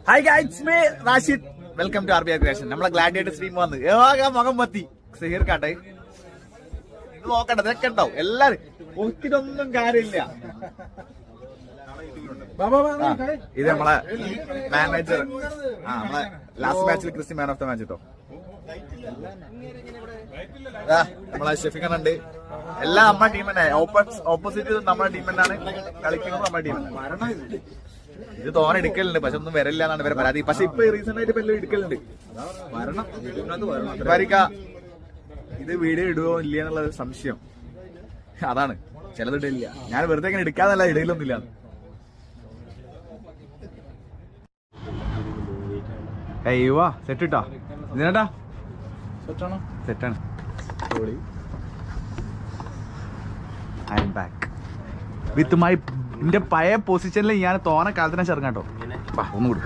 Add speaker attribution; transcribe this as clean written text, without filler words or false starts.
Speaker 1: Hi guys me Rashid, welcome to RBR Creation. നമ്മളെ gladiator stream വന്ന് മുഖം പത്തി സഹീർ കാട്ടെ ഇത് നോക്കണ്ട, ഇതൊക്കെ ഉണ്ടാവും എല്ലാരും. ഒത്തിരൊന്നും കാര്യമില്ല. ഇത് നമ്മളെ മാനേജർ, നമ്മളെ ലാസ്റ്റ് മാച്ചിൽ Christy man of the match കേട്ടോ. നമ്മളെ ഷെഫിഖാനുണ്ട്. എല്ലാം നമ്മുടെ ടീം തന്നെ. ഓപ്പോസിറ്റ് നമ്മുടെ ടീം തന്നെയാണ് കളിക്കുന്നത്. നമ്മുടെ ടീം ഇത് തോനെ എടുക്കലുണ്ട്, പക്ഷെ ഒന്നും വരില്ല എന്നാണ് ഇവരെ പരാതി. പക്ഷെ ഇപ്പൊ റീസെന്റ് ആയിട്ട് എല്ലാം എടുക്കലുണ്ട്. ഇത് വീഡിയോ ഇടുവോ ഇല്ല എന്നുള്ളത് സംശയം. അതാണ് ചിലത് ഇടില്ല. ഞാൻ വെറുതെ ഇങ്ങനെ എടുക്കാന്നല്ല, ഇടയിലൊന്നുമില്ല. അയ്യോ സെറ്റ് ഇട്ടാ ഇതിനേട്ടാ സെറ്റാണ്. I M back with my എന്റെ പഴയ പൊസിഷനിൽ ഞാൻ തോനെ കാലത്തിനെ ചേർക്കാം കേട്ടോ. ഒന്നുകൂടി